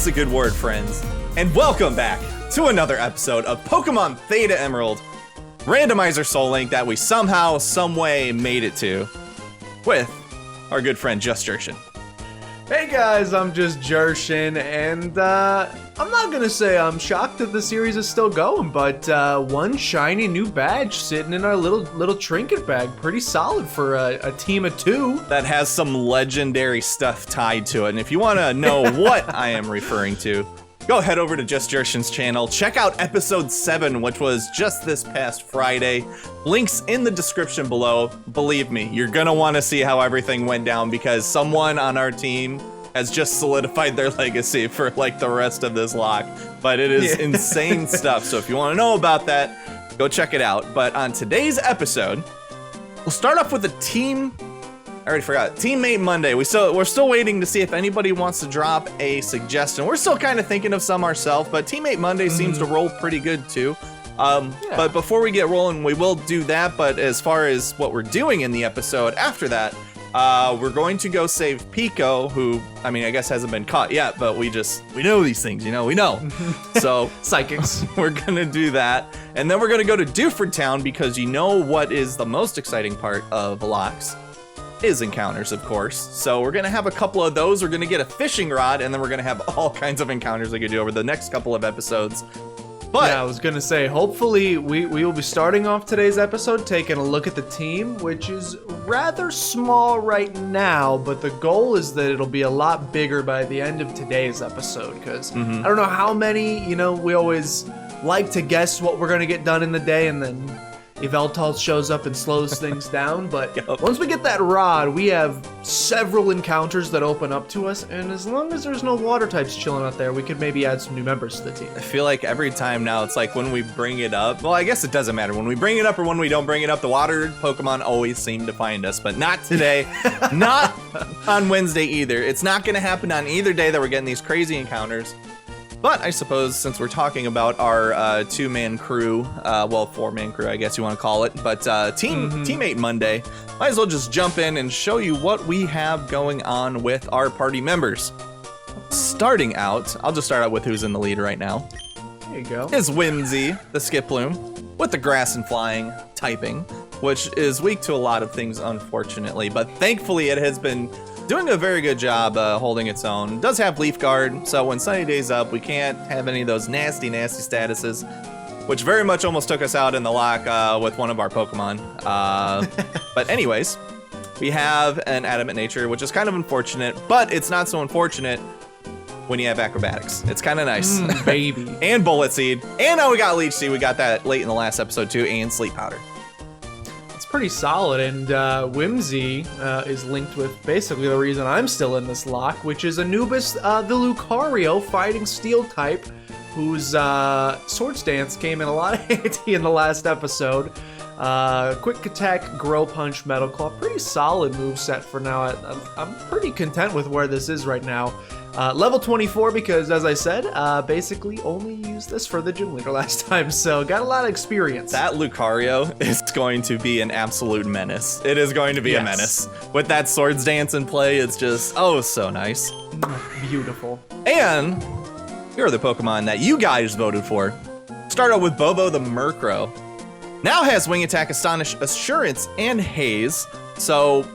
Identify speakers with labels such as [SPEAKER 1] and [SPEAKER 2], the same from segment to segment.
[SPEAKER 1] That's a good word, friends. And welcome back to another episode of Pokemon Theta Emerald, Randomizer Soul Link that we somehow, someway made it to, with our good friend Jershin.
[SPEAKER 2] Hey guys, I'm just Jershin, and I'm not gonna say I'm shocked that the series is still going, but one shiny new badge sitting in our little trinket bag, pretty solid for a team of two.
[SPEAKER 1] That has some legendary stuff tied to it, and if you want to know what I am referring to, go head over to Just Jershin's channel, check out episode 7, which was just this past Friday. Links in the description below. Believe me, you're gonna want to see how everything went down because someone on our team has just solidified their legacy for like the rest of this lock. But it is insane stuff, so if you want to know about that, go check it out. But on today's episode, we'll start off with a team. I already forgot. Teammate Monday. We're still waiting to see if anybody wants to drop a suggestion. We're still kind of thinking of some ourselves, but Teammate Monday seems to roll pretty good too. But before we get rolling, we will do that. But as far as what we're doing in the episode after that, we're going to go save Pico, who, I mean, I guess hasn't been caught yet, but we know these things, we know. So
[SPEAKER 2] Psychics.
[SPEAKER 1] We're gonna do that. And then we're gonna go to Dewford Town because you know what is the most exciting part of locks is encounters, of course. So we're gonna have a couple of those. We're gonna get a fishing rod, and then we're gonna have all kinds of encounters we could do over the next couple of episodes. But
[SPEAKER 2] yeah, I was gonna say, hopefully we will be starting off today's episode taking a look at the team, which is rather small right now, but the goal is that it'll be a lot bigger by the end of today's episode, because I don't know how many, we always like to guess what we're gonna get done in the day, and then Yveltal shows up and slows things down, but once we get that rod, we have several encounters that open up to us, and as long as there's no water types chilling out there, we could maybe add some new members to the team.
[SPEAKER 1] I feel like every time now, it's like when we bring it up, well, I guess it doesn't matter. When we bring it up or when we don't bring it up, the water Pokemon always seem to find us, but not today, not on Wednesday either. It's not going to happen on either day that we're getting these crazy encounters. But I suppose since we're talking about our two-man crew, well, four-man crew, I guess you want to call it, but Teammate Monday, might as well just jump in and show you what we have going on with our party members. Starting out, I'll just start out with who's in the lead right now.
[SPEAKER 2] There you go.
[SPEAKER 1] Is Whimsy, the Skiploom, with the grass and flying typing, which is weak to a lot of things, unfortunately, but thankfully it has been doing a very good job holding its own. It does have Leaf Guard, so when Sunny Day's up, we can't have any of those nasty statuses, which very much almost took us out in the lock with one of our Pokemon. But anyways, we have an Adamant Nature, which is kind of unfortunate, but it's not so unfortunate when you have Acrobatics. It's kind of nice.
[SPEAKER 2] Baby.
[SPEAKER 1] And Bullet Seed. And now we got Leech Seed. We got that late in the last episode too, and Sleep Powder.
[SPEAKER 2] Pretty solid, and Whimsy is linked with basically the reason I'm still in this lock, which is Anubis the Lucario, fighting steel type, whose Swords Dance came in a lot of handy in the last episode. Quick Attack, Grow Punch, Metal Claw, pretty solid moveset for now. I'm pretty content with where this is right now. Level 24 because, as I said, basically only used this for the gym leader last time, so got a lot of experience.
[SPEAKER 1] That Lucario is going to be an absolute menace. It is going to be a menace. With that Swords Dance in play, it's just, oh, so nice.
[SPEAKER 2] Beautiful.
[SPEAKER 1] And here are the Pokemon that you guys voted for. Start out with Bobo the Murkrow. Now has Wing Attack, Astonish, Assurance, and Haze, so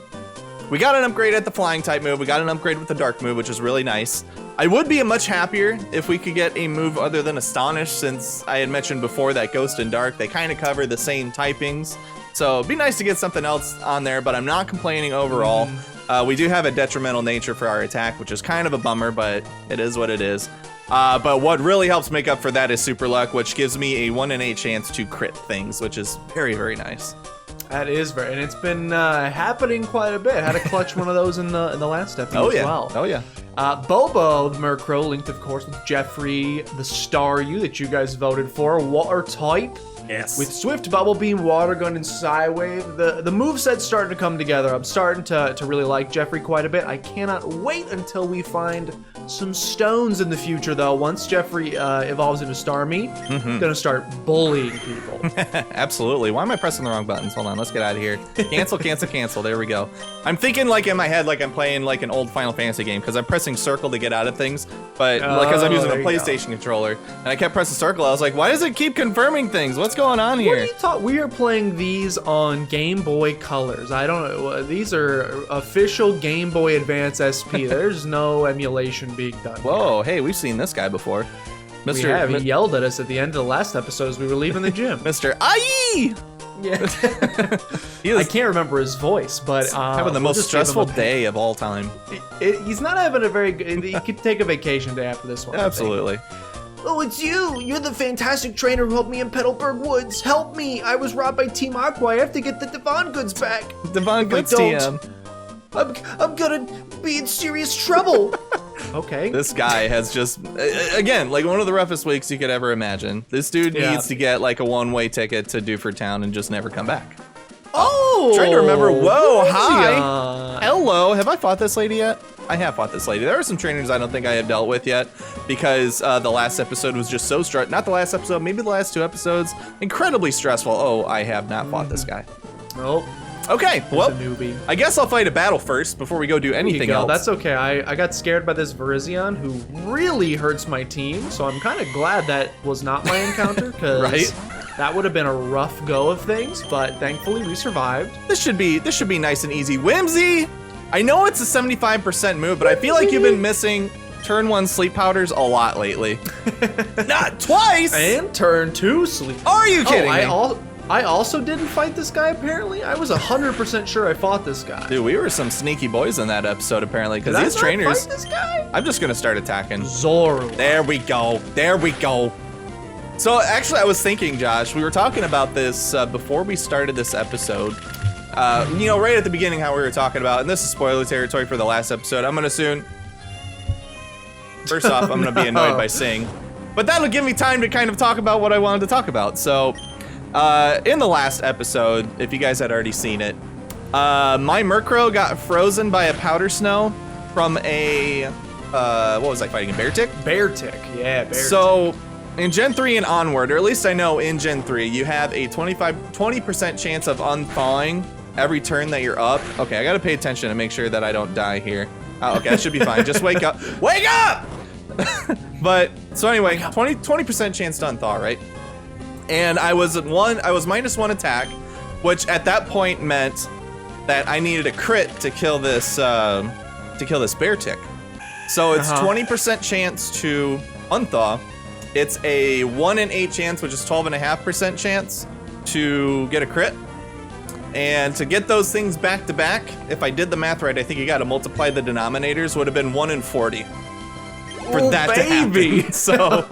[SPEAKER 1] we got an upgrade at the flying type move. We got an upgrade with the dark move, which is really nice. I would be much happier if we could get a move other than Astonish, since I had mentioned before that Ghost and Dark, they kind of cover the same typings. So it'd be nice to get something else on there, but I'm not complaining overall. We do have a detrimental nature for our attack, which is kind of a bummer, but it is what it is. But what really helps make up for that is Super Luck, which gives me a 1 in 8 chance to crit things, which is very, very nice.
[SPEAKER 2] That is very, and it's been happening quite a bit. Had to clutch one of those in the last episode as well.
[SPEAKER 1] Oh yeah.
[SPEAKER 2] Bobo the Murkrow, linked of course with Jeffrey the Staryu that you guys voted for, water type.
[SPEAKER 1] Yes.
[SPEAKER 2] With Swift, Bubble Beam, Water Gun, and Psywave, the moveset's starting to come together. I'm starting to really like Jeffrey quite a bit. I cannot wait until we find some stones in the future, though. Once Jeffrey evolves into Starmie, gonna start bullying people.
[SPEAKER 1] Absolutely. Why am I pressing the wrong buttons? Hold on, let's get out of here. Cancel, cancel, cancel. There we go. I'm thinking like in my head like I'm playing like an old Final Fantasy game because I'm pressing circle to get out of things, but because I'm using a PlayStation controller and I kept pressing circle, I was like, why does it keep confirming things? What's going on here?
[SPEAKER 2] What are you talking? We are playing these on Game Boy Colors. I don't know. These are official Game Boy Advance SP. There's no emulation being done.
[SPEAKER 1] Whoa, hey, we've seen this guy before.
[SPEAKER 2] We have. He yelled at us at the end of the last episode as we were leaving the gym.
[SPEAKER 1] Mr. Aye!
[SPEAKER 2] Yeah. I can't remember his voice, but
[SPEAKER 1] having the most stressful day of all time.
[SPEAKER 2] He's not having a very good. He could take a vacation day after this one.
[SPEAKER 1] Absolutely.
[SPEAKER 2] Oh, it's you! You're the fantastic trainer who helped me in Petalburg Woods. Help me! I was robbed by Team Aqua. I have to get the Devon goods back.
[SPEAKER 1] Devon goods TM.
[SPEAKER 2] I'm gonna be in serious trouble. Okay.
[SPEAKER 1] This guy has just, again, like one of the roughest weeks you could ever imagine. This dude needs to get like a one-way ticket to Dewford Town and just never come back.
[SPEAKER 2] Oh!
[SPEAKER 1] I'm trying to remember. Whoa, hi. Hello. Have I fought this lady yet? I have fought this lady. There are some trainers I don't think I have dealt with yet because the last episode was just so not the last episode, maybe the last 2 episodes. Incredibly stressful. Oh, I have not fought this guy.
[SPEAKER 2] Nope.
[SPEAKER 1] Okay, well,
[SPEAKER 2] a newbie.
[SPEAKER 1] I guess I'll fight a battle first before we go do anything else.
[SPEAKER 2] That's okay. I got scared by this Virizion who really hurts my team, so I'm kind of glad that was not my encounter because that would have been a rough go of things, but thankfully we survived.
[SPEAKER 1] This should be nice and easy. Whimsy! I know it's a 75% move, but I feel like you've been missing turn 1 sleep powders a lot lately. Not twice!
[SPEAKER 2] And turn 2 sleep.
[SPEAKER 1] Are you kidding me?
[SPEAKER 2] I also didn't fight this guy, apparently. I was 100% sure I fought this guy.
[SPEAKER 1] Dude, we were some sneaky boys in that episode, apparently, because these trainers...
[SPEAKER 2] Fight this guy?
[SPEAKER 1] I'm just gonna start attacking.
[SPEAKER 2] Zoro.
[SPEAKER 1] There we go. There we go. So, actually, I was thinking, Josh, we were talking about this before we started this episode. You know, right at the beginning how we were talking about, and this is spoiler territory for the last episode, I'm gonna soon... First off, I'm gonna be annoyed by Sing. But that'll give me time to kind of talk about what I wanted to talk about. So, in the last episode, if you guys had already seen it, my Murkrow got frozen by a powder snow from a, what was I fighting, a Beartic?
[SPEAKER 2] Beartic, yeah, Beartic.
[SPEAKER 1] So, in Gen 3 and onward, or at least I know in Gen 3, you have a 20% chance of unthawing every turn that you're up. Okay, I gotta pay attention to make sure that I don't die here. Oh, okay, I should be fine. Just wake up. Wake up! But, so anyway, 20% chance to unthaw, right? And I was -1 attack, which at that point meant that I needed a crit to kill this Beartic. So it's 20% chance to unthaw. It's a 1 in 8 chance, which is 12.5% chance to get a crit. And to get those things back to back, if I did the math right, I think you got to multiply the denominators, would have been 1 in 40. For that to happen. So,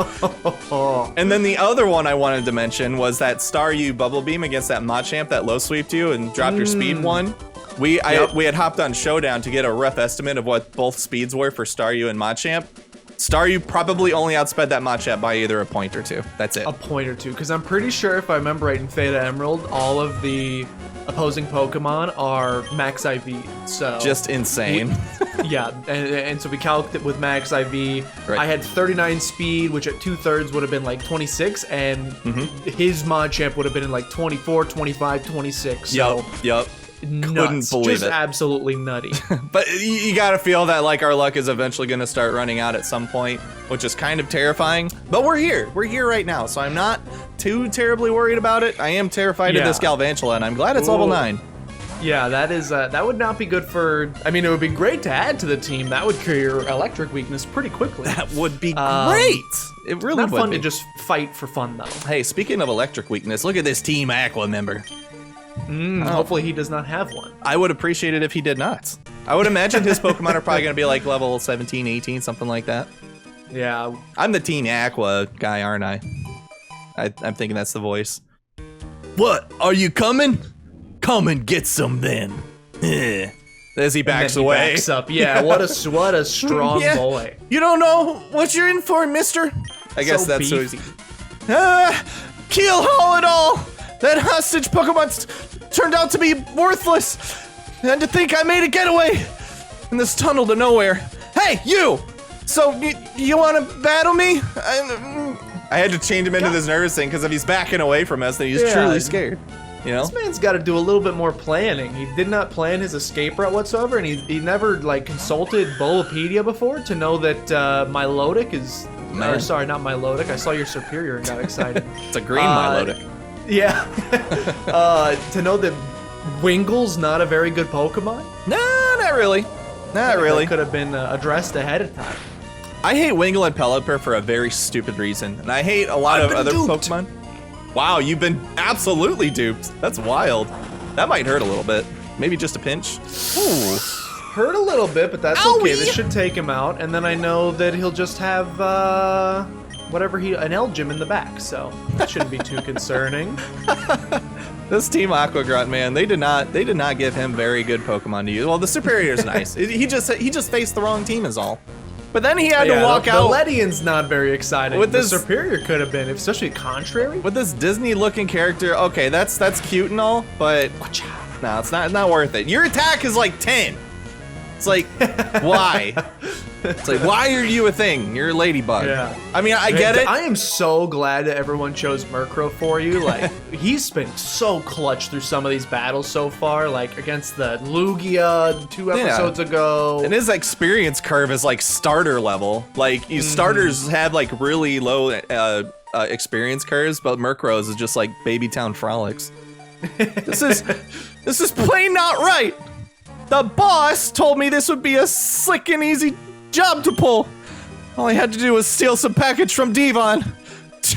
[SPEAKER 1] and then the other one I wanted to mention was that Staryu Bubble Beam against that Machamp that low sweeped you and dropped your speed 1. We had hopped on Showdown to get a rough estimate of what both speeds were for Staryu and Machamp. Staryu probably only outsped that Machamp by either a point or 2. That's it.
[SPEAKER 2] A point or 2, because I'm pretty sure if I remember right in Theta Emerald, all of the opposing Pokemon are max IV. So
[SPEAKER 1] just insane.
[SPEAKER 2] Yeah, and so we calculated with max IV. Right. I had 39 speed, which at 2/3 would have been like 26, and his Machamp would have been in like 24, 25, 26. So
[SPEAKER 1] Yup.
[SPEAKER 2] Nuts.
[SPEAKER 1] Couldn't believe
[SPEAKER 2] just
[SPEAKER 1] it.
[SPEAKER 2] absolutely nutty.
[SPEAKER 1] But you gotta feel that like our luck is eventually gonna start running out at some point, which is kind of terrifying. But we're here right now, so I'm not too terribly worried about it. I am terrified of this Galvantula, and I'm glad it's level 9.
[SPEAKER 2] Yeah, that is that would not be good for. I mean, it would be great to add to the team. That would cure your electric weakness pretty quickly.
[SPEAKER 1] That would be great. It really would.
[SPEAKER 2] Not fun to just fight for fun though.
[SPEAKER 1] Hey, speaking of electric weakness, look at this Team Aqua member.
[SPEAKER 2] Hopefully he does not have one.
[SPEAKER 1] I would appreciate it if he did not. I would imagine his Pokemon are probably going to be like level 17, 18, something like that.
[SPEAKER 2] Yeah.
[SPEAKER 1] I'm the Team Aqua guy, aren't I? I'm thinking that's the voice. What? Are you coming? Come and get some then. As he backs away.
[SPEAKER 2] Backs up. Yeah, what a strong boy.
[SPEAKER 1] You don't know what you're in for, mister? I guess that's so easy. Keel haul it all! That hostage Pokemon turned out to be worthless. And to think I made a getaway in this tunnel to nowhere. Hey, you! So, you want to battle me? I had to change him into this nervous thing because if he's backing away from us, then he's truly scared. You know?
[SPEAKER 2] This man's got to do a little bit more planning. He did not plan his escape route whatsoever, and he never like consulted Bulbapedia before to know that Milotic is. Or, sorry, not Milotic. I saw your superior and got excited.
[SPEAKER 1] It's a green Milotic.
[SPEAKER 2] Yeah. To know that Wingle's not a very good Pokemon.
[SPEAKER 1] No, not really. Not really.
[SPEAKER 2] Could have been addressed ahead of time.
[SPEAKER 1] I hate Wingull and Pelipper for a very stupid reason, and I hate a lot of other Pokemon. Wow, you've been absolutely duped. That's wild. That might hurt a little bit. Maybe just a pinch. Ooh.
[SPEAKER 2] Hurt a little bit, but that's okay. This should take him out, and then I know that he'll just have whatever an Elgym in the back, so that shouldn't be too concerning.
[SPEAKER 1] This Team Aqua Grunt, man, they did not give him very good Pokemon to use. Well, the Superior's nice. He just faced the wrong team is all. But then he had to walk out.
[SPEAKER 2] The Ledian's not very exciting. With the Superior could have been, especially contrary.
[SPEAKER 1] With this Disney-looking character, okay, that's cute and all, but no, it's not worth it. Your attack is like 10. It's like, why? It's like, why are you a thing? You're a ladybug. Yeah. I mean, I get it.
[SPEAKER 2] I am so glad that everyone chose Murkrow for you. Like, he's been so clutch through some of these battles so far, like against the Lugia 2 episodes ago.
[SPEAKER 1] And his experience curve is like starter level. Like, starters have like really low experience curves, but Murkrow's is just like baby town frolics. This is plain not right. The boss told me this would be a slick and easy job to pull. All I had to do was steal some package from Devon. You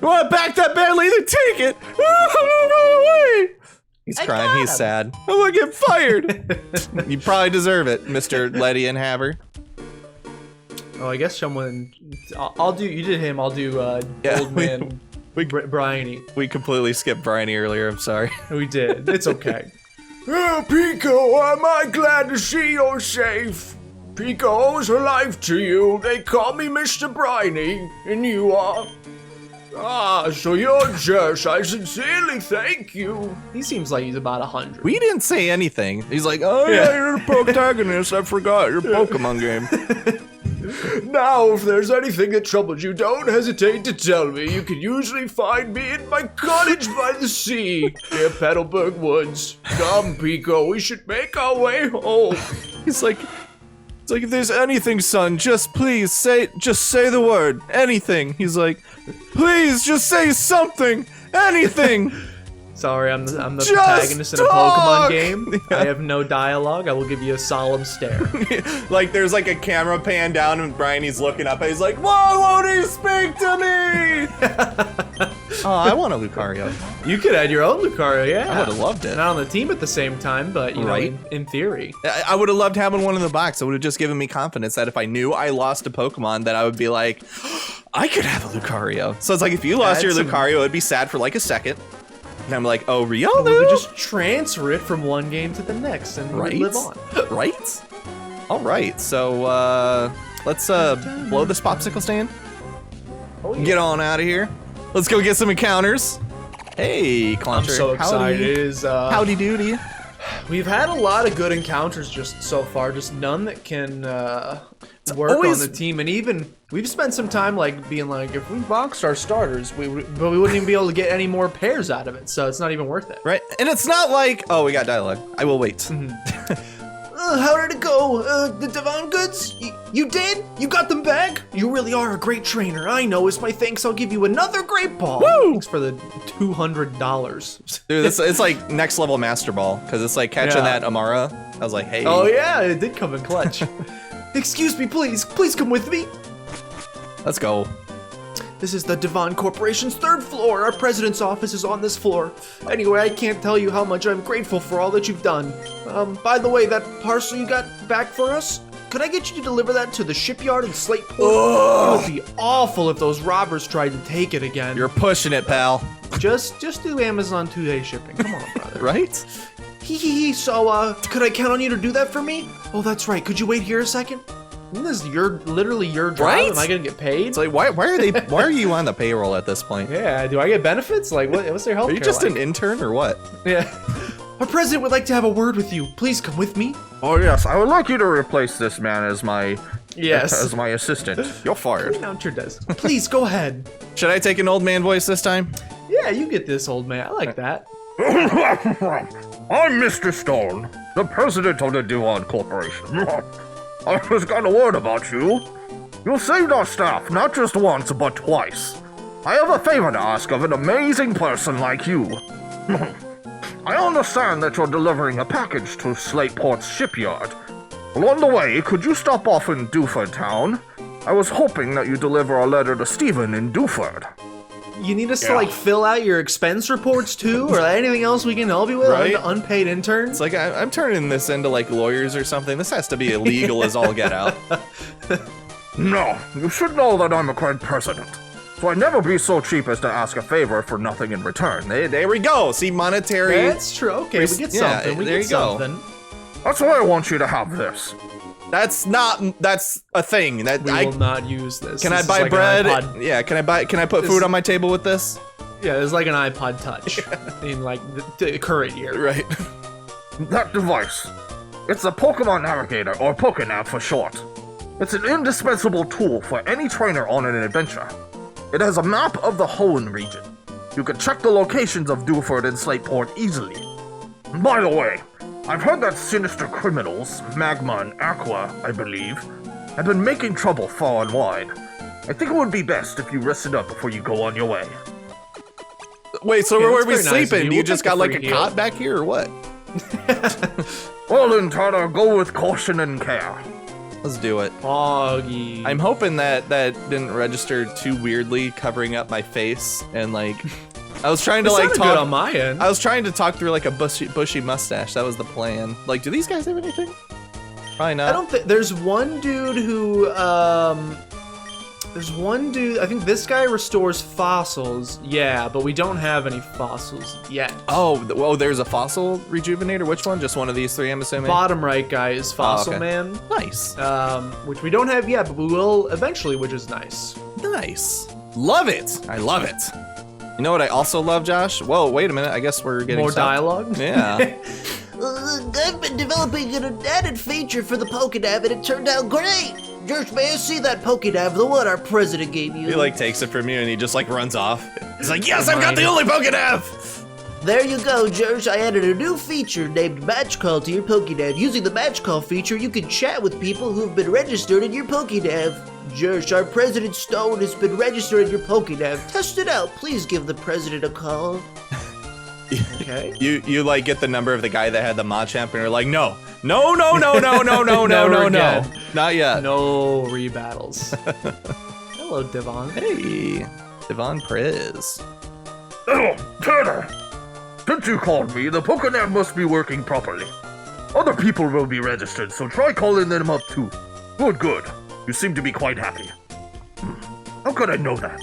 [SPEAKER 1] want to back that badly? Then take it. Go away. He's crying. He's sad. I'm gonna get fired. You probably deserve it, Mr. Ledian Haver.
[SPEAKER 2] Oh, I guess someone. I'll do. You did him. I'll do. Old man. Briny.
[SPEAKER 1] We completely skipped Briny earlier. I'm sorry.
[SPEAKER 2] We did. It's okay.
[SPEAKER 3] Oh, Pico, am I glad to see you're safe. Pico owes her life to you. They call me Mr. Briny, and you are... Ah, so you're Jersh. I sincerely thank you.
[SPEAKER 2] He seems like he's about 100.
[SPEAKER 1] We didn't say anything. He's like, oh yeah, you're the protagonist. I forgot your Pokemon game.
[SPEAKER 3] Now, if there's anything that troubles you, don't hesitate to tell me. You can usually find me in my cottage by the sea, near Petalburg Woods. Come, Pico, we should make our way home.
[SPEAKER 1] It's like, if there's anything, son, just please say the word, anything. He's like, please, just say something, anything.
[SPEAKER 2] Sorry, I'm the protagonist in a Pokemon game. Yeah. I have no dialogue. I will give you a solemn stare.
[SPEAKER 1] Like, there's like a camera pan down and Briny's looking up and he's like, why won't he speak to me? Oh, I want a Lucario.
[SPEAKER 2] You could add your own Lucario, yeah.
[SPEAKER 1] I would have loved it.
[SPEAKER 2] Not on the team at the same time, but, you know, in theory.
[SPEAKER 1] I would have loved having one in the box. It would have just given me confidence that if I knew I lost a Pokemon, that I would be like, I could have a Lucario. So it's like, if you lost your Lucario, it'd be sad for like a second. And I'm like, oh, Riolu?
[SPEAKER 2] We could just transfer it from one game to the next and live on.
[SPEAKER 1] Right? All right, so let's blow this popsicle stand.
[SPEAKER 2] Oh, yeah.
[SPEAKER 1] Get on out of here. Let's go get some encounters. Hey, Clauncher.
[SPEAKER 2] I'm so excited.
[SPEAKER 1] Howdy doody.
[SPEAKER 2] We've had a lot of good encounters just so far, just none that can work on the team. And even we've spent some time like being like, if we boxed our starters, but we wouldn't even be able to get any more pairs out of it. So it's not even worth it.
[SPEAKER 1] Right. And it's not like, oh, we got dialogue. I will wait.
[SPEAKER 2] How did it go? The Devon goods? You did? You got them back? You really are a great trainer. I know. As my thanks, I'll give you another great ball.
[SPEAKER 1] Woo!
[SPEAKER 2] Thanks for the $200.
[SPEAKER 1] Dude, it's like next level Master Ball, because it's like catching that Amara. I was like, hey.
[SPEAKER 2] Oh yeah, it did come in clutch. Excuse me, please come with me.
[SPEAKER 1] Let's go.
[SPEAKER 2] This is the Devon Corporation's 3rd floor. Our president's office is on this floor. Anyway, I can't tell you how much I'm grateful for all that you've done. By the way, that parcel you got back for us, could I get you to deliver that to the shipyard in Slateport? It would be awful if those robbers tried to take it again.
[SPEAKER 1] You're pushing it, pal.
[SPEAKER 2] Just do Amazon 2-day shipping. Come on, brother.
[SPEAKER 1] Right?
[SPEAKER 2] So, could I count on you to do that for me? Oh, that's right. Could you wait here a second? Isn't this literally your job?
[SPEAKER 1] Right?
[SPEAKER 2] Am I gonna get paid?
[SPEAKER 1] It's like, why are you on the payroll at this point?
[SPEAKER 2] Yeah, do I get benefits? Like, what's their health care?
[SPEAKER 1] Are you just
[SPEAKER 2] like?
[SPEAKER 1] an intern or what?
[SPEAKER 2] Yeah. Our president would like to have a word with you. Please come with me.
[SPEAKER 3] Oh yes, I would like you to replace this man as my
[SPEAKER 2] Yes.
[SPEAKER 3] as my assistant.
[SPEAKER 1] You're fired.
[SPEAKER 2] Clean out your desk. Please go ahead.
[SPEAKER 1] Should I take an old man voice this time?
[SPEAKER 2] Yeah, you get this, old man. I like that.
[SPEAKER 3] I'm Mr. Stone, the president of the Devon Corporation. I was gonna warn about you. You saved our staff not just once, but twice. I have a favor to ask of an amazing person like you. I understand that you're delivering a package to Slateport's shipyard. Along the way, could you stop off in Dewford town? I was hoping that you'd deliver a letter to Stephen in Dewford.
[SPEAKER 2] You need us to like fill out your expense reports too, or anything else we can help you with?
[SPEAKER 1] Right?
[SPEAKER 2] Unpaid interns?
[SPEAKER 1] It's like I'm turning this into like lawyers or something. This has to be illegal as all get out.
[SPEAKER 3] No, you should know that I'm a current president. So I'd never be so cheap as to ask a favor for nothing in return.
[SPEAKER 1] There we go. See, monetary.
[SPEAKER 2] That's true. Okay, we get
[SPEAKER 1] Yeah,
[SPEAKER 2] something. We
[SPEAKER 1] there
[SPEAKER 2] get
[SPEAKER 1] you go.
[SPEAKER 2] something.
[SPEAKER 3] That's why I want you to have this.
[SPEAKER 1] That's a thing. That
[SPEAKER 2] We will not use this.
[SPEAKER 1] Can
[SPEAKER 2] This
[SPEAKER 1] I
[SPEAKER 2] is
[SPEAKER 1] buy
[SPEAKER 2] like an
[SPEAKER 1] bread?
[SPEAKER 2] iPod.
[SPEAKER 1] Yeah, can I put food on my table with this?
[SPEAKER 2] Yeah, it's like an iPod Touch in like the current year.
[SPEAKER 1] Right.
[SPEAKER 3] That device. It's a Pokemon Navigator, or Pokenav for short. It's an indispensable tool for any trainer on an adventure. It has a map of the Hoenn region. You can check the locations of Dewford and Slateport easily. By the way, I've heard that sinister criminals, Magma and Aqua, I believe, have been making trouble far and wide. I think it would be best if you rested up before you go on your way.
[SPEAKER 1] Wait, so
[SPEAKER 2] Yeah,
[SPEAKER 1] where are
[SPEAKER 2] that's
[SPEAKER 1] we
[SPEAKER 2] very nice of
[SPEAKER 1] sleeping?
[SPEAKER 2] you.
[SPEAKER 1] Do you
[SPEAKER 2] We'll
[SPEAKER 1] just
[SPEAKER 2] take
[SPEAKER 1] got
[SPEAKER 2] the
[SPEAKER 1] like a
[SPEAKER 2] free
[SPEAKER 1] cot
[SPEAKER 2] heal.
[SPEAKER 1] back here or what?
[SPEAKER 3] Well then, Terter, go with caution and care.
[SPEAKER 1] Let's do it.
[SPEAKER 2] Foggy.
[SPEAKER 1] I'm hoping that didn't register too weirdly, covering up my face and like. I was trying to
[SPEAKER 2] It
[SPEAKER 1] like
[SPEAKER 2] sounded
[SPEAKER 1] talk
[SPEAKER 2] good on my end.
[SPEAKER 1] I was trying to talk through like a bushy mustache. That was the plan. Like, do these guys have anything? Probably not.
[SPEAKER 2] I don't think there's one dude who there's one dude, I think this guy restores fossils. Yeah, but we don't have any fossils yet.
[SPEAKER 1] Oh, there's a fossil rejuvenator. Which one? Just one of these three, I'm assuming.
[SPEAKER 2] Bottom right guy is Fossil
[SPEAKER 1] okay.
[SPEAKER 2] Man.
[SPEAKER 1] Nice.
[SPEAKER 2] Which we don't have yet, but we will eventually, which is nice.
[SPEAKER 1] Nice. Love it. I love it. You know what I also love, Josh? Whoa, wait a minute. I guess we're getting
[SPEAKER 2] More
[SPEAKER 1] stuff.
[SPEAKER 2] dialogue?
[SPEAKER 1] Yeah.
[SPEAKER 4] I've been developing an added feature for the Pokedex and it turned out great! Jersh, may I see that Pokedex, the one our president gave you?
[SPEAKER 1] He like takes it from you and he just like runs off. He's like, yes, I've got the only Pokedex!
[SPEAKER 4] There you go, Jersh. I added a new feature named Match Call to your Pokedex. Using the Match Call feature, you can chat with people who have been registered in your Pokedex. Jersh, our President Stone has been registered in your Pokedex. Test it out. Please give the president a call.
[SPEAKER 2] Okay.
[SPEAKER 1] You like get the number of the guy that had the Machamp and you're like, no, not yet.
[SPEAKER 2] No rebattles. Hello, Devon.
[SPEAKER 1] Hey, Devon Priz.
[SPEAKER 3] Oh, Terter! Since you called me, the Pokedex must be working properly. Other people will be registered, so try calling them up too. Good. You seem to be quite happy. How could I know that?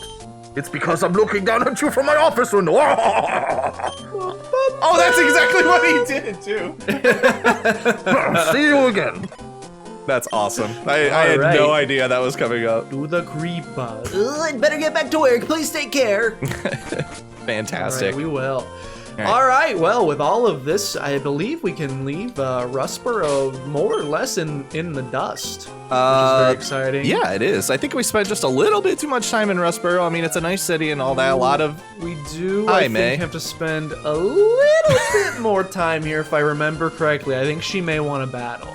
[SPEAKER 3] It's because I'm looking down at you from my office window.
[SPEAKER 1] Oh, that's exactly what he did too.
[SPEAKER 3] See you again.
[SPEAKER 1] That's awesome. I had
[SPEAKER 2] right.
[SPEAKER 1] no idea that was coming up.
[SPEAKER 2] Do the creeper.
[SPEAKER 4] I'd better get back to work. Please take care.
[SPEAKER 1] Fantastic.
[SPEAKER 2] All right, we will.
[SPEAKER 1] right.
[SPEAKER 2] All right, well, with all of this, I believe we can leave Rustboro more or less in the dust, which is very exciting.
[SPEAKER 1] Yeah, it is. I think we spent just a little bit too much time in Rustboro. I mean, it's a nice city and all that. A lot of
[SPEAKER 2] We do,
[SPEAKER 1] Hi,
[SPEAKER 2] I
[SPEAKER 1] May.
[SPEAKER 2] think, have to spend a little bit more time here, if I remember correctly. I think she may want to battle.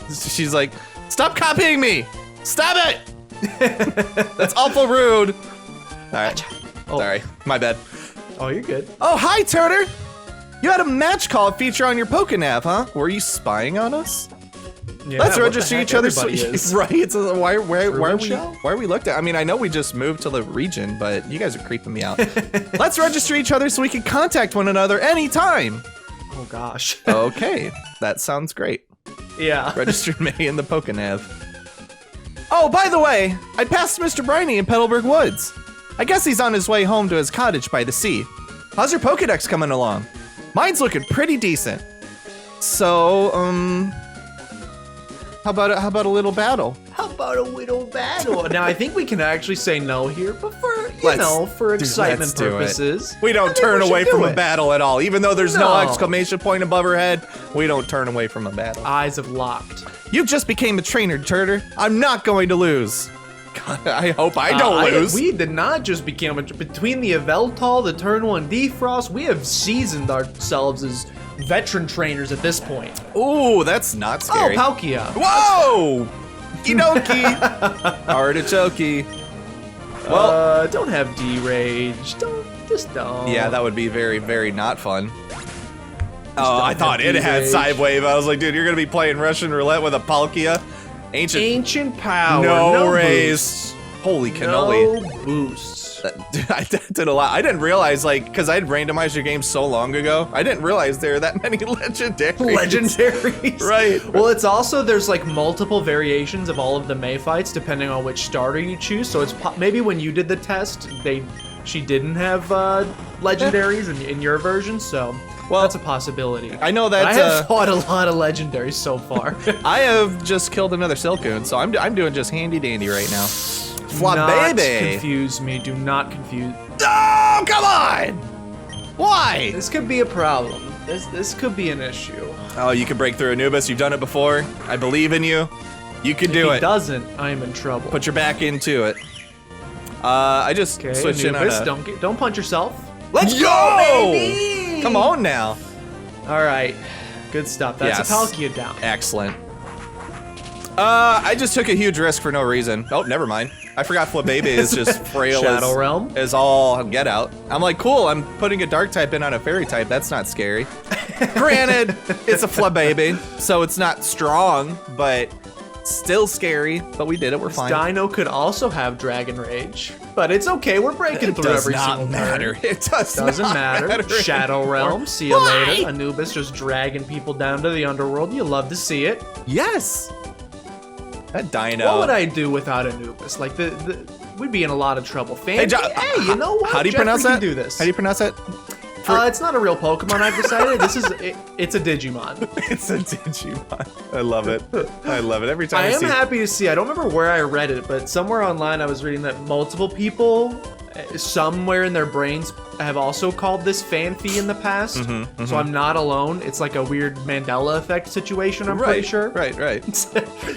[SPEAKER 1] she's like, stop copying me! Stop it! That's awful rude. All right.
[SPEAKER 2] Oh.
[SPEAKER 1] Sorry, my bad.
[SPEAKER 2] Oh, you're good.
[SPEAKER 1] Oh, hi, Terter! You had a match call feature on your Pokenav, huh? Were you spying on us?
[SPEAKER 2] Yeah,
[SPEAKER 1] Let's
[SPEAKER 2] what
[SPEAKER 1] register
[SPEAKER 2] the heck,
[SPEAKER 1] each other's
[SPEAKER 2] everybody is.
[SPEAKER 1] right. It's why
[SPEAKER 2] Truman
[SPEAKER 1] are we looked at? I mean, I know we just moved to the region, but you guys are creeping me out. Let's register each other so we can contact one another anytime.
[SPEAKER 2] Oh, gosh.
[SPEAKER 1] Okay, that sounds great.
[SPEAKER 2] Yeah.
[SPEAKER 1] Registered May in the Pokenav. Oh, by the way, I passed Mr. Briny in Petalburg Woods. I guess he's on his way home to his cottage by the sea. How's your Pokedex coming along? Mine's looking pretty decent. So, how about a little battle?
[SPEAKER 4] How about a widow battle?
[SPEAKER 2] Now I think we can actually say no here, but for
[SPEAKER 1] Let's-
[SPEAKER 2] for
[SPEAKER 1] dude,
[SPEAKER 2] excitement
[SPEAKER 1] let's do it.
[SPEAKER 2] purposes,
[SPEAKER 1] We
[SPEAKER 2] I
[SPEAKER 1] don't
[SPEAKER 2] think
[SPEAKER 1] turn
[SPEAKER 2] we should
[SPEAKER 1] away
[SPEAKER 2] do
[SPEAKER 1] from a
[SPEAKER 2] it.
[SPEAKER 1] battle at all. Even though there's no
[SPEAKER 2] No.
[SPEAKER 1] exclamation point above her head, we don't turn away from a battle.
[SPEAKER 2] Eyes have locked.
[SPEAKER 1] You just became a trainer, Terter. I'm not going to lose. God, I hope I don't lose.
[SPEAKER 2] We did not just become between the Yveltal, the Turn 1 Defrost, we have seasoned ourselves as veteran trainers at this point.
[SPEAKER 1] Ooh, that's not
[SPEAKER 2] Oh,
[SPEAKER 1] scary.
[SPEAKER 2] Palkia.
[SPEAKER 1] Whoa! Inoki! Artichoke. Well,
[SPEAKER 2] Don't have D-Rage. Don't.
[SPEAKER 1] yeah, that would be very, very not fun. Oh, I
[SPEAKER 2] don't
[SPEAKER 1] thought
[SPEAKER 2] have
[SPEAKER 1] it had
[SPEAKER 2] D-Rage.
[SPEAKER 1] side wave. I was like, dude, you're gonna be playing Russian roulette with a Palkia? Ancient.
[SPEAKER 2] Ancient power.
[SPEAKER 1] No raise.
[SPEAKER 2] boosts.
[SPEAKER 1] Holy cannoli.
[SPEAKER 2] No boosts.
[SPEAKER 1] I did a lot. I didn't realize, like, because I'd randomized your game so long ago, I didn't realize there were that many legendaries.
[SPEAKER 2] Legendaries.
[SPEAKER 1] Right.
[SPEAKER 2] Well, it's also, there's like multiple variations of all of the May fights depending on which starter you choose. So it's maybe when you did the test, she didn't have legendaries in your version. So
[SPEAKER 1] Well,
[SPEAKER 2] that's a possibility.
[SPEAKER 1] I know
[SPEAKER 2] But
[SPEAKER 1] that's
[SPEAKER 2] I have fought a lot of legendaries so far.
[SPEAKER 1] I have just killed another Silcoon, so I'm doing just handy dandy right now. Flop
[SPEAKER 2] Not
[SPEAKER 1] baby.
[SPEAKER 2] confuse me. Do not confuse.
[SPEAKER 1] Oh, come on! Why?
[SPEAKER 2] This could be a problem. This could be an issue.
[SPEAKER 1] Oh, you can break through Anubis. You've done it before. I believe in you. You can do
[SPEAKER 2] If he
[SPEAKER 1] it.
[SPEAKER 2] doesn't, I'm in trouble.
[SPEAKER 1] Put your back into it. I just
[SPEAKER 2] Okay,
[SPEAKER 1] switched in on
[SPEAKER 2] Anubis,
[SPEAKER 1] a...
[SPEAKER 2] don't punch yourself.
[SPEAKER 1] Let's go,
[SPEAKER 4] baby!
[SPEAKER 1] Come on now.
[SPEAKER 2] All right, good stuff. That's
[SPEAKER 1] Yes.
[SPEAKER 2] a Palkia down.
[SPEAKER 1] Excellent. I just took a huge risk for no reason. Oh, never mind. I forgot Flababy is just frail
[SPEAKER 2] Shadow
[SPEAKER 1] as,
[SPEAKER 2] Realm.
[SPEAKER 1] as all get out. I'm like, cool, I'm putting a dark type in on a fairy type. That's not scary. Granted, it's a Flababy, so it's not strong, but still scary. But we did it, we're fine.
[SPEAKER 2] Dino could also have Dragon Rage, but it's okay. We're breaking through
[SPEAKER 1] does
[SPEAKER 2] every
[SPEAKER 1] not
[SPEAKER 2] single
[SPEAKER 1] matter.
[SPEAKER 2] turn.
[SPEAKER 1] It doesn't
[SPEAKER 2] Doesn't matter. Shadow
[SPEAKER 1] anymore.
[SPEAKER 2] Realm. See you
[SPEAKER 1] Why?
[SPEAKER 2] later. Anubis just dragging people down to the underworld. You love to see it.
[SPEAKER 1] Yes. That Dino.
[SPEAKER 2] What would I do without Anubis? Like we'd be in a lot of trouble. Hey, you know what?
[SPEAKER 1] How do you
[SPEAKER 2] Jeffrey
[SPEAKER 1] pronounce
[SPEAKER 2] can
[SPEAKER 1] that?
[SPEAKER 2] do this.
[SPEAKER 1] How do you pronounce that?
[SPEAKER 2] It's not a real Pokemon. I've decided it's a Digimon.
[SPEAKER 1] It's a Digimon. I love it. I love it. Every time
[SPEAKER 2] I
[SPEAKER 1] I
[SPEAKER 2] am
[SPEAKER 1] see
[SPEAKER 2] happy to see. I don't remember where I read it, but somewhere online I was reading that multiple people, somewhere in their brains, have also called this Fanfi in the past. So I'm not alone. It's like a weird Mandela effect situation. I'm pretty sure.
[SPEAKER 1] Right.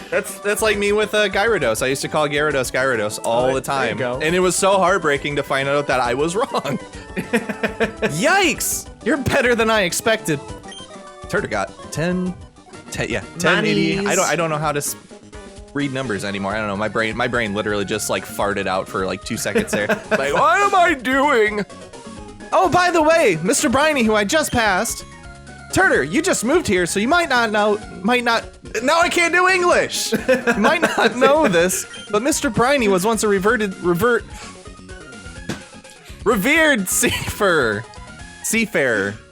[SPEAKER 1] That's like me with Gyarados. I used to call Gyarados all the
[SPEAKER 2] There you
[SPEAKER 1] time,
[SPEAKER 2] go.
[SPEAKER 1] and it was so heartbreaking to find out that I was wrong. Yikes! You're better than I expected. Terter got 10, yeah, 1080.
[SPEAKER 2] Nice.
[SPEAKER 1] I don't know how to read numbers anymore. I don't know. My brain literally just like farted out for like 2 seconds there. Like, what am I doing? Oh, by the way, Mr. Briny, who I just passed, Terter, you just moved here, so you might not. Now I can't do English. You might not know this, but Mr. Briny was once a revered seafarer.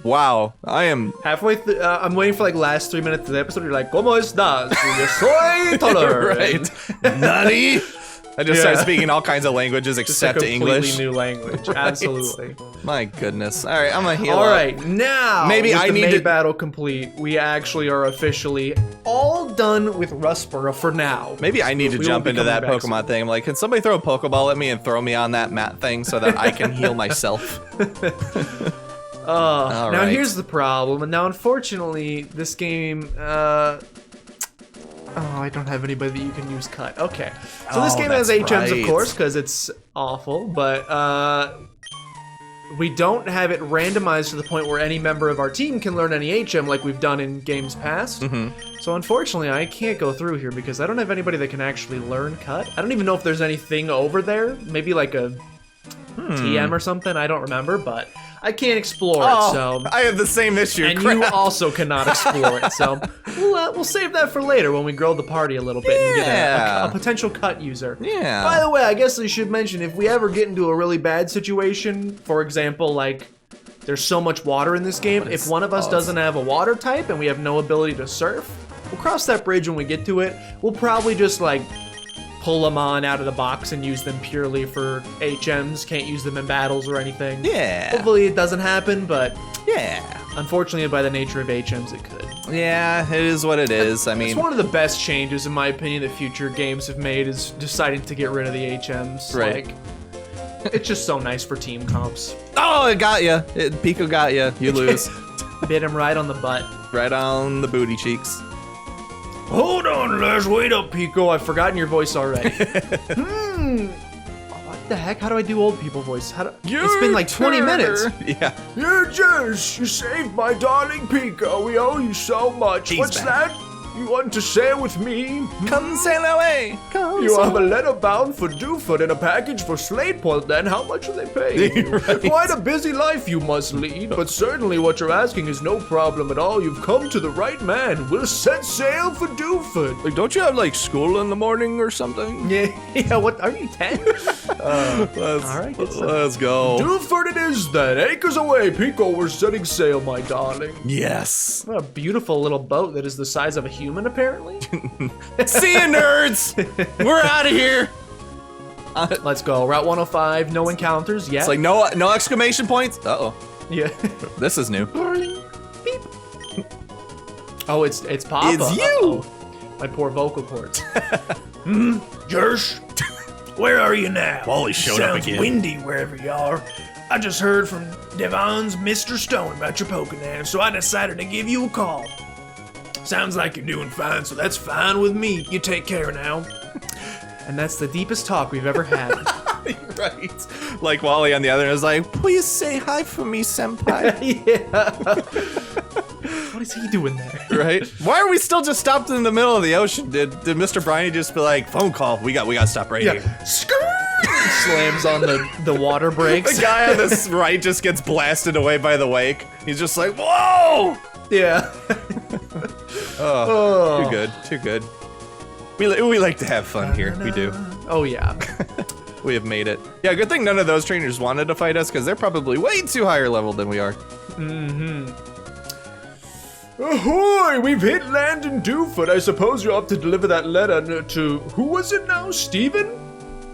[SPEAKER 1] Wow, I am
[SPEAKER 2] Halfway through, I'm waiting for like last 3 minutes of the episode. You're like, ¿Cómo estás? Yo soy Toler.
[SPEAKER 1] right. Nani? I just started speaking all kinds of languages
[SPEAKER 2] Just a
[SPEAKER 1] except
[SPEAKER 2] completely
[SPEAKER 1] English.
[SPEAKER 2] new language. Absolutely.
[SPEAKER 1] My goodness. All right, I'm gonna heal
[SPEAKER 2] All
[SPEAKER 1] up.
[SPEAKER 2] right, now
[SPEAKER 1] Maybe
[SPEAKER 2] with
[SPEAKER 1] I
[SPEAKER 2] the
[SPEAKER 1] need
[SPEAKER 2] May
[SPEAKER 1] to-
[SPEAKER 2] battle complete. We actually are officially all done with Rustboro for now.
[SPEAKER 1] Maybe I need to
[SPEAKER 2] We
[SPEAKER 1] jump
[SPEAKER 2] will be
[SPEAKER 1] into that
[SPEAKER 2] coming back
[SPEAKER 1] Pokemon thing. I'm like, can somebody throw a Pokeball at me and throw me on that mat thing so that I can heal myself?
[SPEAKER 2] Now
[SPEAKER 1] right.
[SPEAKER 2] here's the problem, and now unfortunately this game. Oh, I don't have anybody that you can use cut. Okay, so this
[SPEAKER 1] Oh,
[SPEAKER 2] game has
[SPEAKER 1] that's
[SPEAKER 2] HMs,
[SPEAKER 1] right.
[SPEAKER 2] of course, because it's awful, but we don't have it randomized to the point where any member of our team can learn any HM like we've done in games past. So unfortunately, I can't go through here because I don't have anybody that can actually learn cut. I don't even know if there's anything over there. Maybe like a TM or something. I don't remember, but I can't explore it. So
[SPEAKER 1] I have the same issue.
[SPEAKER 2] and
[SPEAKER 1] Crap.
[SPEAKER 2] you also cannot explore it. So we'll save that for later when we grow the party a little bit and get
[SPEAKER 1] Yeah.
[SPEAKER 2] a potential cut user.
[SPEAKER 1] Yeah.
[SPEAKER 2] By the way, I guess I should mention, if we ever get into a really bad situation, for example, like there's so much water in this game, if one of us doesn't have a water type and we have no ability to surf, we'll cross that bridge when we get to it. We'll probably just like pull them on out of the box and use them purely for HMs. Can't use them in battles or anything.
[SPEAKER 1] Yeah.
[SPEAKER 2] Hopefully it doesn't happen, but
[SPEAKER 1] Yeah.
[SPEAKER 2] unfortunately by the nature of HMs it could.
[SPEAKER 1] Yeah, it is what it is. I
[SPEAKER 2] It's
[SPEAKER 1] mean,
[SPEAKER 2] one of the best changes, in my opinion, that future games have made is deciding to get rid of the HMs.
[SPEAKER 1] Right.
[SPEAKER 2] Like, it's just so nice for team comps.
[SPEAKER 1] oh, it got you. Pico got you. You lose.
[SPEAKER 2] Bit him right on the butt.
[SPEAKER 1] Right on the booty cheeks.
[SPEAKER 2] Hold on, Les. Wait up, Pico. I've forgotten your voice already. What the heck? How do I do old people voice? It's been like 20 minutes.
[SPEAKER 1] Yeah.
[SPEAKER 3] Yeah, Jersh, you saved my darling Pico. We owe you so much.
[SPEAKER 1] He's
[SPEAKER 3] What's
[SPEAKER 1] back.
[SPEAKER 3] that? You want to sail with me?
[SPEAKER 1] Come sail away. Come
[SPEAKER 3] You
[SPEAKER 1] sail
[SPEAKER 3] have a letter bound for Dewford and a package for Slateport, then. How much are they paying you?
[SPEAKER 1] Right.
[SPEAKER 3] Quite a busy life you must lead, but certainly what you're asking is no problem at all. You've come to the right man. We'll set sail for Dewford.
[SPEAKER 1] Like, don't you have like school in the morning or something?
[SPEAKER 2] Yeah, what? Are you 10? all right, good stuff.
[SPEAKER 1] Let's go.
[SPEAKER 3] Dewford it is then. Acres away, Pico, we're setting sail, my darling.
[SPEAKER 1] Yes.
[SPEAKER 2] What a beautiful little boat that is the size of a human, apparently.
[SPEAKER 1] See you, nerds. We're out of here.
[SPEAKER 2] Let's go. Route 105, no encounters yet.
[SPEAKER 1] It's like no exclamation points. Uh oh.
[SPEAKER 2] yeah.
[SPEAKER 1] This is new.
[SPEAKER 2] Beep. Oh, it's Papa.
[SPEAKER 1] It's you.
[SPEAKER 2] Uh-oh. My poor vocal cords.
[SPEAKER 3] Jersh, where are you now?
[SPEAKER 1] Wally showed up
[SPEAKER 3] Sounds
[SPEAKER 1] again.
[SPEAKER 3] windy wherever you are. I just heard from Devon's Mr. Stone about your Pokedex, so I decided to give you a call. Sounds like you're doing fine, so that's fine with me. You take care now.
[SPEAKER 2] And that's the deepest talk we've ever had.
[SPEAKER 1] Right. Like Wally on the other end is like, please say hi for me, senpai.
[SPEAKER 2] yeah. What is he doing there?
[SPEAKER 1] Right? Why are we still just stopped in the middle of the ocean? Did Mr. Briny just be like, phone call? We got to stop right here.
[SPEAKER 2] Slams on the water brakes.
[SPEAKER 1] The guy on this right just gets blasted away by the wake. He's just like, whoa!
[SPEAKER 2] Yeah.
[SPEAKER 1] Oh, too good, too good. We like to have fun here. We do.
[SPEAKER 2] Oh yeah.
[SPEAKER 1] We have made it. Yeah, good thing none of those trainers wanted to fight us because they're probably way too higher level than we are.
[SPEAKER 3] Ahoy! We've hit land in Dewford. I suppose you'll have to deliver that letter to... Who was it now? Stephen?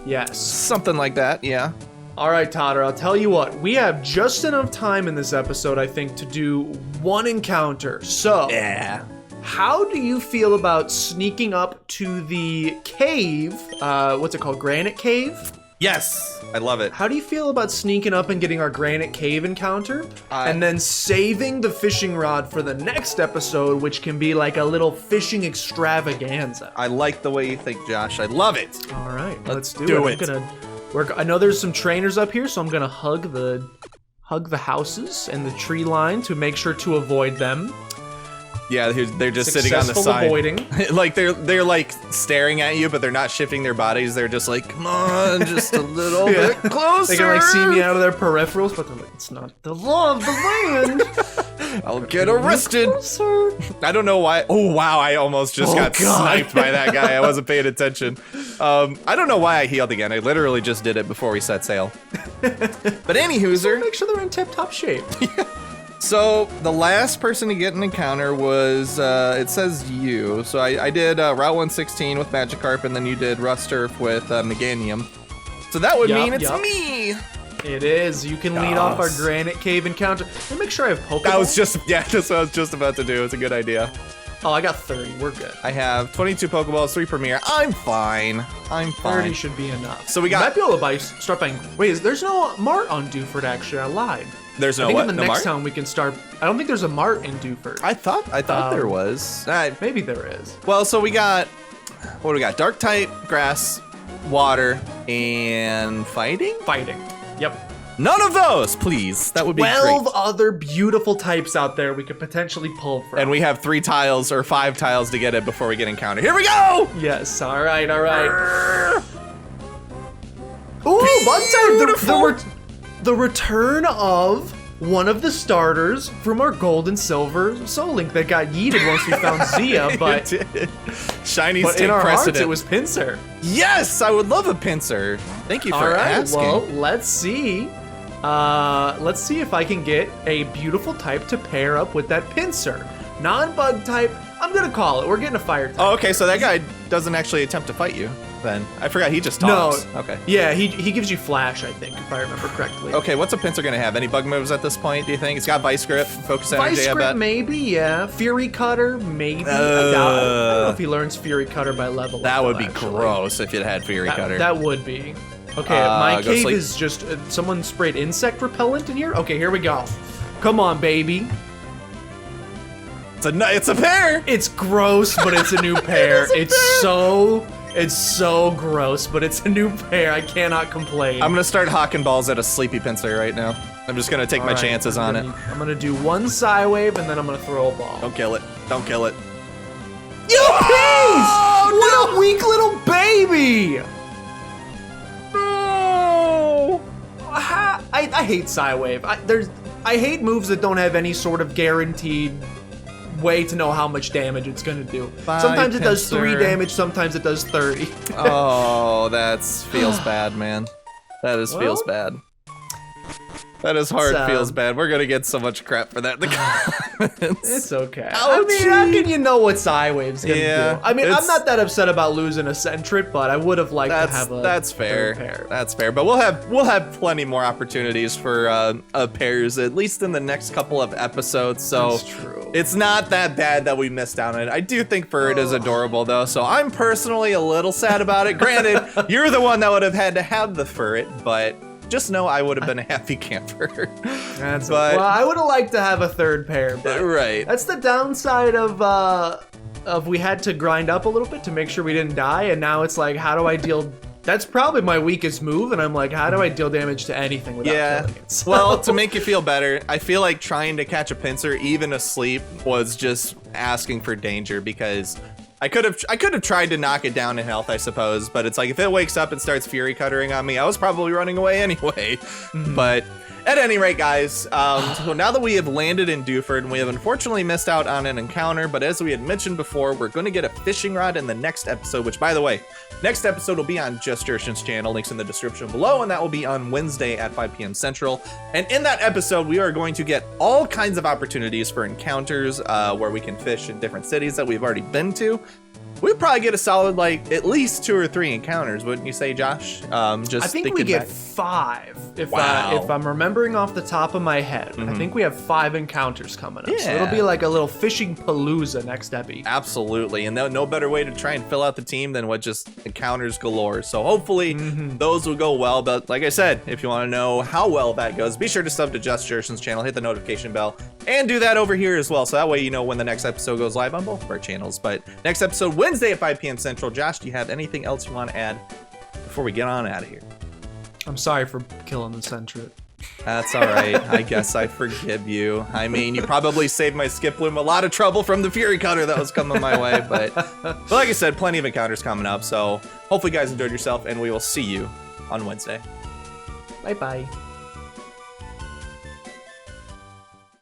[SPEAKER 2] Yes.
[SPEAKER 1] Something like that, yeah.
[SPEAKER 2] All right, Totter, I'll tell you what. We have just enough time in this episode, I think, to do one encounter. So,
[SPEAKER 1] Yeah.
[SPEAKER 2] how do you feel about sneaking up to the cave? What's it called? Granite Cave?
[SPEAKER 1] Yes, I love it.
[SPEAKER 2] How do you feel about sneaking up and getting our Granite Cave encounter?
[SPEAKER 1] I-
[SPEAKER 2] And then saving the fishing rod for the next episode, which can be like a little fishing extravaganza.
[SPEAKER 1] I like the way you think, Josh. I love it.
[SPEAKER 2] All right, let's do
[SPEAKER 1] do
[SPEAKER 2] it.
[SPEAKER 1] it.
[SPEAKER 2] I know there's some trainers up here, so I'm gonna hug the houses and the tree line to make sure to avoid them.
[SPEAKER 1] Yeah, they're just sitting on the
[SPEAKER 2] Successful
[SPEAKER 1] side.
[SPEAKER 2] avoiding.
[SPEAKER 1] Like they're like staring at you, but they're not shifting their bodies. They're just like, come on, just a little
[SPEAKER 2] Yeah.
[SPEAKER 1] bit closer.
[SPEAKER 2] They can like see me out of their peripherals, but they're like, it's not the law of the land.
[SPEAKER 1] I'll get arrested.
[SPEAKER 2] Closer.
[SPEAKER 1] I don't know why. Oh wow, I almost just got
[SPEAKER 2] God.
[SPEAKER 1] sniped by that guy. I wasn't paying attention. I don't know why I healed again. I literally just did it before we set sail. But anywho'ser.
[SPEAKER 2] Make sure they're in tip-top shape.
[SPEAKER 1] So the last person to get an encounter was, it says you. So I did Route 116 with Magikarp, and then you did Rusturf with Meganium. So that would mean it's me.
[SPEAKER 2] It is. You can lead off our Granite Cave encounter. Let me make sure I have Pokeballs.
[SPEAKER 1] That was just, yeah, that's what I was just about to do. It's a good idea.
[SPEAKER 2] Oh, I got 30. We're good.
[SPEAKER 1] I have 22 Pokeballs, 3 Premier. I'm fine. I'm
[SPEAKER 2] 30
[SPEAKER 1] fine.
[SPEAKER 2] should be enough.
[SPEAKER 1] So we got-
[SPEAKER 2] You might be able to start buying. Wait, there's no mart on Dewford, actually. I lied.
[SPEAKER 1] There's no
[SPEAKER 2] I think
[SPEAKER 1] what?
[SPEAKER 2] in the
[SPEAKER 1] No
[SPEAKER 2] next
[SPEAKER 1] mart?
[SPEAKER 2] town we can start. I don't think there's a mart in Dewford.
[SPEAKER 1] I thought there was.
[SPEAKER 2] Maybe there is.
[SPEAKER 1] Well, so we got, what do we got? Dark type, grass, water, and fighting?
[SPEAKER 2] Fighting. Yep.
[SPEAKER 1] None of those, please. That would be
[SPEAKER 2] 12
[SPEAKER 1] great.
[SPEAKER 2] other beautiful types out there we could potentially pull from.
[SPEAKER 1] And we have 3 tiles or 5 tiles to get it before we get encountered. Here we go!
[SPEAKER 2] Yes. All right. All right. Ooh, Bug-type. The return of one of the starters from our gold and silver Soul Link that got yeeted once we found Zia, but
[SPEAKER 1] Shinies
[SPEAKER 2] but
[SPEAKER 1] take
[SPEAKER 2] in our hearts
[SPEAKER 1] precedent.
[SPEAKER 2] it was Pinsir.
[SPEAKER 1] Yes, I would love a pincer. Thank you for
[SPEAKER 2] All right,
[SPEAKER 1] asking.
[SPEAKER 2] well, let's see. Let's see if I can get a beautiful type to pair up with that Pinsir. Non-bug type, I'm gonna call it. We're getting a fire type.
[SPEAKER 1] Oh, okay, so that guy doesn't actually attempt to fight you. then? I forgot he just talks.
[SPEAKER 2] No.
[SPEAKER 1] Okay.
[SPEAKER 2] Yeah, he gives you flash, I think, if I remember correctly.
[SPEAKER 1] Okay, what's a Pinsir gonna have? Any bug moves at this point, do you think? It's got Vice Grip, Focus Energy,
[SPEAKER 2] Vice
[SPEAKER 1] I
[SPEAKER 2] Grip,
[SPEAKER 1] bet.
[SPEAKER 2] maybe, yeah. Fury Cutter, maybe. I don't know if he learns Fury Cutter by level.
[SPEAKER 1] That would be
[SPEAKER 2] actually.
[SPEAKER 1] gross if it had Fury Cutter.
[SPEAKER 2] That would be. Okay, my
[SPEAKER 1] go
[SPEAKER 2] cave
[SPEAKER 1] sleep.
[SPEAKER 2] is just... someone sprayed insect repellent in here? Okay, here we go. Come on, baby.
[SPEAKER 1] It's a pair!
[SPEAKER 2] It's gross, but it's a new pair. It's so gross, but it's a new pair. I cannot complain.
[SPEAKER 1] I'm gonna start hawking balls at a sleepy Pinsir right now. I'm just gonna take my
[SPEAKER 2] Alright,
[SPEAKER 1] chances on it.
[SPEAKER 2] I'm gonna do one Psywave, and then I'm gonna throw a ball.
[SPEAKER 1] Don't kill it. Don't kill it.
[SPEAKER 2] You peas!
[SPEAKER 1] Oh,
[SPEAKER 2] What a weak little baby!
[SPEAKER 1] No!
[SPEAKER 2] I hate Psywave. I hate moves that don't have any sort of guaranteed way to know how much damage it's gonna do.
[SPEAKER 1] Bye,
[SPEAKER 2] Sometimes it does 3
[SPEAKER 1] Pinsir.
[SPEAKER 2] damage, sometimes it does 30.
[SPEAKER 1] Oh, that feels bad, man. That feels bad. That is hard, feels bad. We're gonna get so much crap for that in the comments.
[SPEAKER 2] It's okay. I mean, how can you know what Psywave's gonna
[SPEAKER 1] Yeah,
[SPEAKER 2] do? I mean, I'm
[SPEAKER 1] it's-
[SPEAKER 2] not that upset about losing a Sentret, but I would have liked to have a
[SPEAKER 1] that's fair.
[SPEAKER 2] third pair.
[SPEAKER 1] That's fair. But we'll have plenty more opportunities for pairs, at least in the next couple of episodes. So
[SPEAKER 2] That's true.
[SPEAKER 1] it's not that bad that we missed out on it. I do think Furret is adorable though, so I'm personally a little sad about it. Granted, you're the one that would have had to have the Furret, but just know I would have been a happy camper.
[SPEAKER 2] That's
[SPEAKER 1] but-
[SPEAKER 2] well, I would have liked to have a third pair, but
[SPEAKER 1] Right.
[SPEAKER 2] that's the downside of we had to grind up a little bit to make sure we didn't die, and now it's like, how do I deal? That's probably my weakest move, and I'm like, how do I deal damage to anything without
[SPEAKER 1] Yeah.
[SPEAKER 2] killing it? So-
[SPEAKER 1] Well, to make you feel better, I feel like trying to catch a Pinsir even asleep was just asking for danger, because I could have tried to knock it down in health, I suppose, but it's like if it wakes up and starts Fury Cuttering on me, I was probably running away anyway. But at any rate, guys, so now that we have landed in Dewford, we have unfortunately missed out on an encounter, but as we had mentioned before, we're going to get a fishing rod in the next episode, which, by the way, next episode will be on Just Jershin's channel, links in the description below, and that will be on Wednesday at 5 p.m. Central. And in that episode, we are going to get all kinds of opportunities for encounters where we can fish in different cities that we've already been to. We'd probably get a solid, like, at least 2 or 3 encounters, wouldn't you say, Josh? Just
[SPEAKER 2] I think we
[SPEAKER 1] thinking
[SPEAKER 2] get
[SPEAKER 1] back.
[SPEAKER 2] 5. If
[SPEAKER 1] Wow.
[SPEAKER 2] I'm remembering off the top of my head, I think we have 5 encounters coming up. So
[SPEAKER 1] Yeah.
[SPEAKER 2] it'll be like a little fishing palooza next epi.
[SPEAKER 1] Absolutely, and no better way to try and fill out the team than what just encounters galore. So hopefully those will go well. But like I said, if you want to know how well that goes, be sure to sub to Just Jershin's channel, hit the notification bell, and do that over here as well. So that way you know when the next episode goes live on both of our channels. But next episode, Wednesday at 5 p.m. Central. Josh, do you have anything else you want to add before we get on out of here?
[SPEAKER 2] I'm sorry for killing the Sentret.
[SPEAKER 1] That's all right. I guess I forgive you. I mean, you probably saved my Skiploom a lot of trouble from the Fury Cutter that was coming my way. But like I said, plenty of encounters coming up. So hopefully you guys enjoyed yourself, and we will see you on Wednesday.
[SPEAKER 2] Bye-bye.